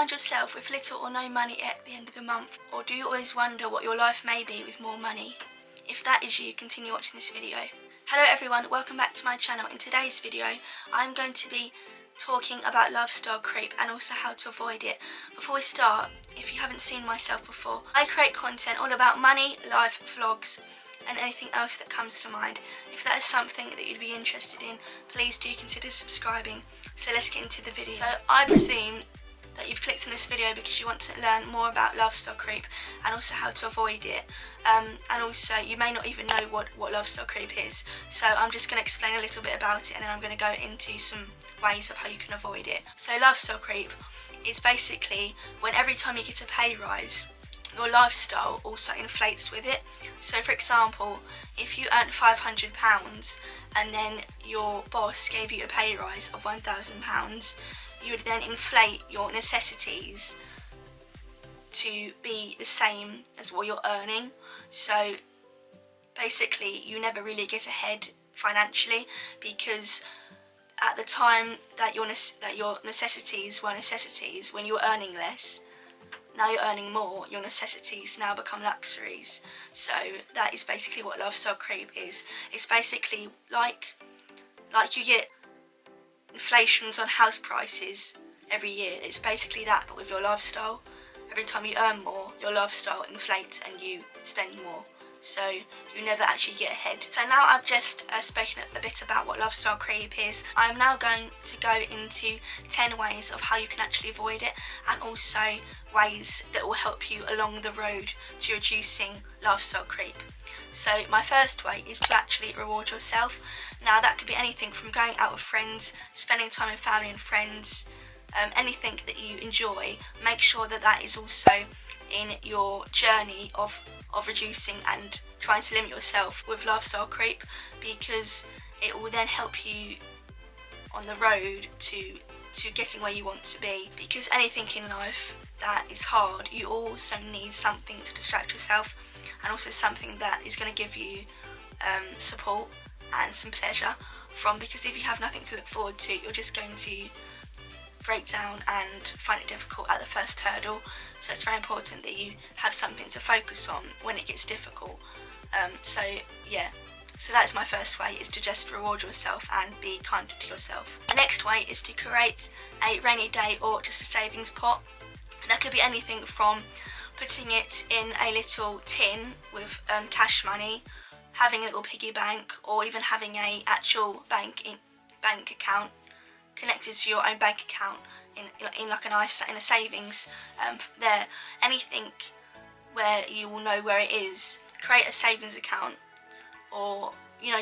find yourself with little or no money at the end of the month? Or do you always wonder what your life may be with more money? If that is you, continue watching this video. Hello everyone, welcome back to my channel. In today's video, I'm going to be talking about lifestyle creep and also how to avoid it. Before we start, if you haven't seen myself before, I create content all about money, life, vlogs and anything else that comes to mind. If that is something that you'd be interested in, please do consider subscribing. So let's get into the video. So I presume that you've clicked on this video because you want to learn more about lifestyle creep and also how to avoid it. And also you may not even know what lifestyle creep is. So I'm just going to explain a little bit about it and then I'm going to go into some ways of how you can avoid it. So lifestyle creep is basically when every time you get a pay rise, your lifestyle also inflates with it. So for example, if you earned £500 and then your boss gave you a pay rise of £1,000, you would then inflate your necessities to be the same as what you're earning. So basically you never really get ahead financially, because at the time that your necessities were necessities when you were earning less, now you're earning more, your necessities now become luxuries. So that is basically what lifestyle creep is. It's basically like you get inflations on house prices every year. It's basically that, but with your lifestyle. Every time you earn more, your lifestyle inflates and you spend more. So you never actually get ahead. So now I've just spoken a bit about what lifestyle creep is, I'm now going to go into 10 ways of how you can actually avoid it, and also ways that will help you along the road to reducing lifestyle creep. So my first way is to actually reward yourself. Now that could be anything from going out with friends, spending time with family and friends, anything that you enjoy. Make sure that that is also in your journey of reducing and trying to limit yourself with lifestyle creep, because it will then help you on the road to getting where you want to be. Because anything in life that is hard, you also need something to distract yourself, and also something that is going to give you support and some pleasure from, because if you have nothing to look forward to, you're just going to break down and find it difficult at the first hurdle. So it's very important that you have something to focus on when it gets difficult. So that's my first way, is to just reward yourself and be kind to yourself. The next way is to create a rainy day or just a savings pot. And that could be anything from putting it in a little tin with cash money, having a little piggy bank, or even having a actual bank account connected to your own bank account in like in a savings there. Anything where you will know where it is. Create a savings account, or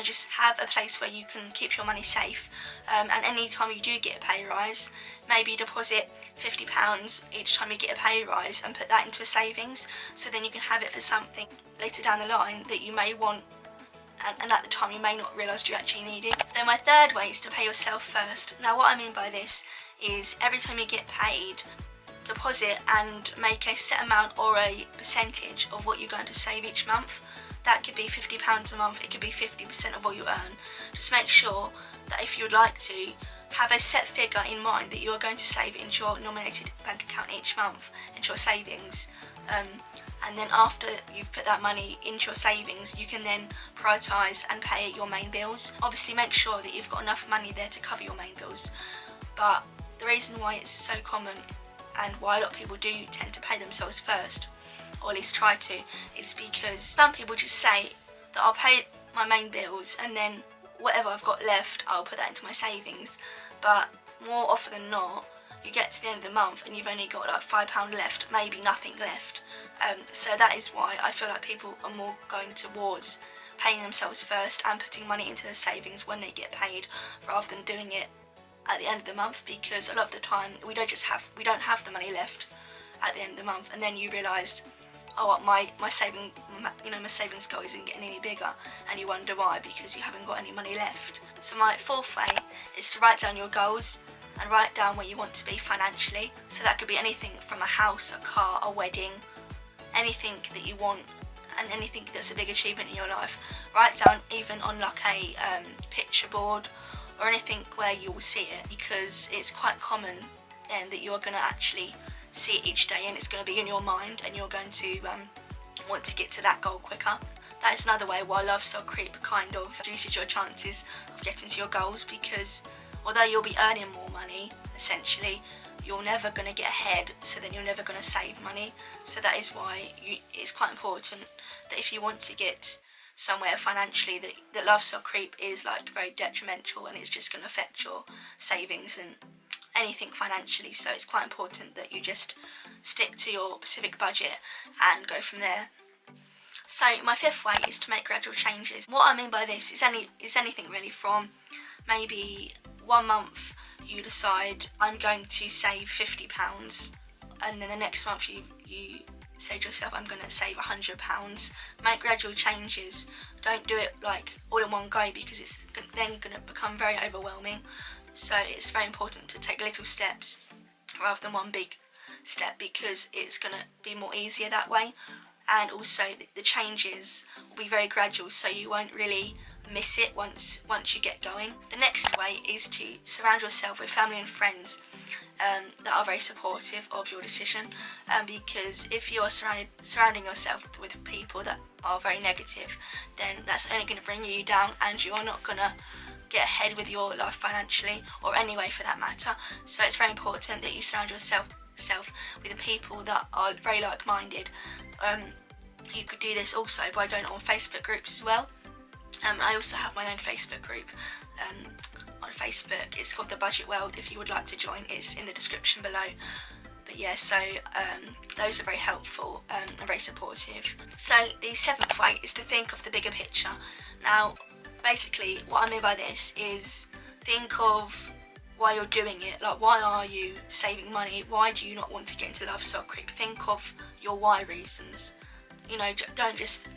just have a place where you can keep your money safe, and any time you do get a pay rise, maybe deposit £50 each time you get a pay rise and put that into a savings, so then you can have it for something later down the line that you may want, and at the time you may not realise you actually need it. So my third way is to pay yourself first. Now what I mean by this is every time you get paid, deposit and make a set amount or a percentage of what you're going to save each month. That could be £50 a month, it could be 50% of what you earn. Just make sure that if you would like to, have a set figure in mind that you are going to save into your nominated bank account each month, into your savings. And then after you've put that money into your savings, you can then prioritise and pay your main bills. Obviously make sure that you've got enough money there to cover your main bills. But the reason why it's so common and why a lot of people do tend to pay themselves first, or at least try to, is because some people just say that I'll pay my main bills and then whatever I've got left I'll put that into my savings. But more often than not, you get to the end of the month and you've only got like £5 left, maybe nothing left. So that is why I feel like people are more going towards paying themselves first and putting money into their savings when they get paid, rather than doing it at the end of the month, because a lot of the time we don't have the money left at the end of the month, and then you realise, oh, my savings goal isn't getting any bigger, and you wonder why, because you haven't got any money left. So my fourth way is to write down your goals and write down where you want to be financially. So that could be anything from a house, a car, a wedding, anything that you want and anything that's a big achievement in your life. Write down even on like a picture board or anything where you will see it, because it's quite common then that you're going to actually see it each day, and it's going to be in your mind, and you're going to want to get to that goal quicker. That is another way why lifestyle creep kind of reduces your chances of getting to your goals, because although you'll be earning more money, essentially, you're never going to get ahead, so then you're never going to save money. So that is why it's quite important that if you want to get somewhere financially, that lifestyle creep is like very detrimental, and it's just going to affect your savings and anything financially. So it's quite important that you just stick to your specific budget and go from there. So my fifth way is to make gradual changes. What I mean by this is anything really, from maybe 1 month you decide I'm going to save £50, and then the next month you say to yourself I'm going to save £100. Make gradual changes. Don't do it like all in one go, because it's then going to become very overwhelming. So it's very important to take little steps rather than one big step, because it's going to be more easier that way. And also the changes will be very gradual, so you won't really miss it once you get going. The next way is to surround yourself with family and friends that are very supportive of your decision, because if you're surrounding yourself with people that are very negative, then that's only going to bring you down, and you are not going to get ahead with your life financially, or any way for that matter. So it's very important that you surround yourself with the people that are very like-minded. You could do this also by going on Facebook groups as well. I also have my own Facebook group on Facebook. It's called The Budget World. If you would like to join, it's in the description below. But yeah, so those are very helpful and very supportive. So the seventh way is to think of the bigger picture. Now, basically, what I mean by this is think of why you're doing it. Like, why are you saving money? Why do you not want to get into lifestyle creep? Think of your why reasons. You know, don't just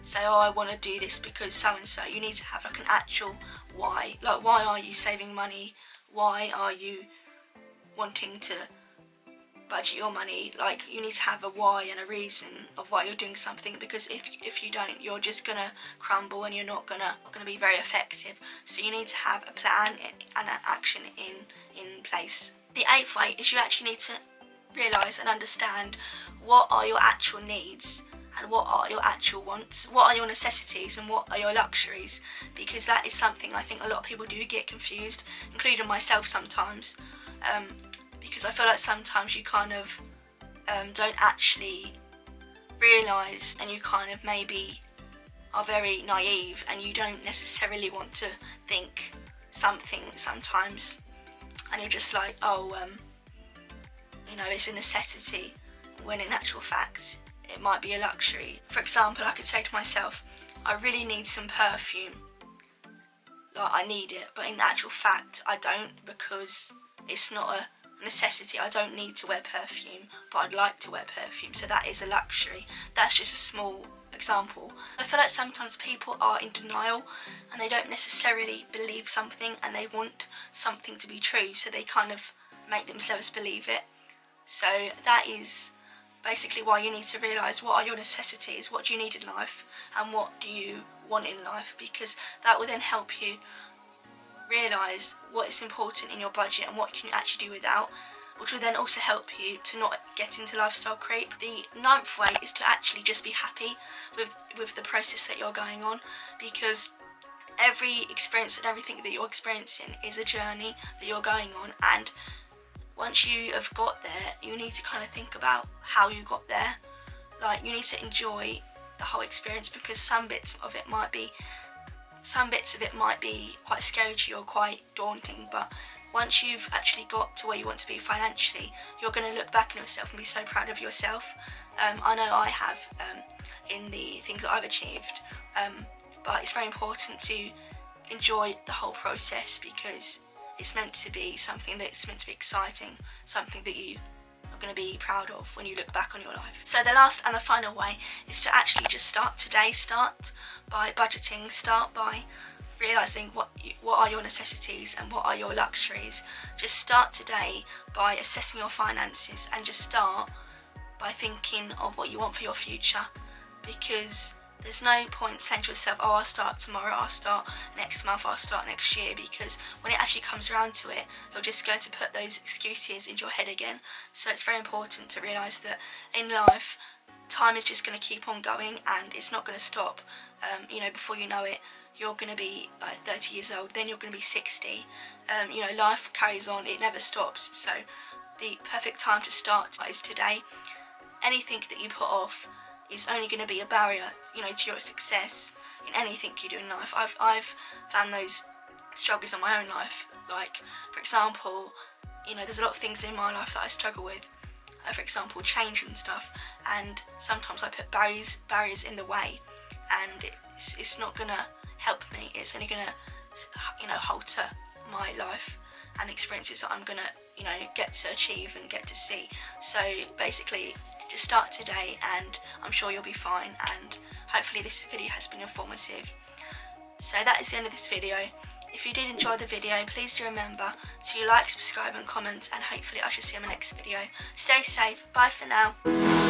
say, oh, I want to do this because so and so. You need to have like an actual why. Like, why are you saving money? Why are you wanting to budget your money? Like, you need to have a why and a reason of why you're doing something, because if you don't, you're just gonna crumble and you're not gonna be very effective. So you need to have a plan and an action in place. The eighth way is you actually need to realise and understand what are your actual needs and what are your actual wants, what are your necessities and what are your luxuries, because that is something I think a lot of people do get confused, including myself sometimes, because I feel like sometimes you kind of don't actually realise, and you kind of maybe are very naive and you don't necessarily want to think something sometimes, and you're just like, oh, you know, it's a necessity, when in actual fact it might be a luxury. For example, I could say to myself, I really need some perfume, like I need it, but in actual fact I don't, because it's not a necessity. I don't need to wear perfume, but I'd like to wear perfume, so that is a luxury. That's just a small example. I feel like sometimes people are in denial and they don't necessarily believe something, and they want something to be true, so they kind of make themselves believe it. So that is basically why you need to realise what are your necessities, what do you need in life, and what do you want in life, because that will then help you realise what is important in your budget and what can you actually do without, which will then also help you to not get into lifestyle creep. The ninth way is to actually just be happy with the process that you're going on, because every experience and everything that you're experiencing is a journey that you're going on, and once you have got there, you need to kind of think about how you got there. Like, you need to enjoy the whole experience, because some bits of it might be quite scary to you or quite daunting, but once you've actually got to where you want to be financially, you're going to look back on yourself and be so proud of yourself. I know I have in the things that I've achieved, but it's very important to enjoy the whole process, because it's meant to be something that's meant to be exciting, something that you are going to be proud of when you look back on your life. So the last and the final way is to actually just start today. Start by budgeting, start by realising what are your necessities and what are your luxuries. Just start today by assessing your finances, and just start by thinking of what you want for your future, because There's no point saying to yourself, oh, I'll start tomorrow, I'll start next month, I'll start next year, because when it actually comes around to it, you're just going to put those excuses into your head again. So it's very important to realise that in life, time is just going to keep on going and it's not going to stop. Before you know it, you're going to be like 30 years old, then you're going to be 60. Life carries on, it never stops. So the perfect time to start is today. Anything that you put off is only going to be a barrier, to your success in anything you do in life. I've found those struggles in my own life. Like, for example, there's a lot of things in my life that I struggle with. For example, change and stuff. And sometimes I put barriers in the way, and it's not going to help me. It's only going to, halter my life and the experiences that I'm going to, get to achieve and get to see. So basically, just start today and I'm sure you'll be fine, and hopefully this video has been informative. So that is the end of this video. If you did enjoy the video, please do remember to like, subscribe and comment, and hopefully I shall see you in my next video. Stay safe, bye for now.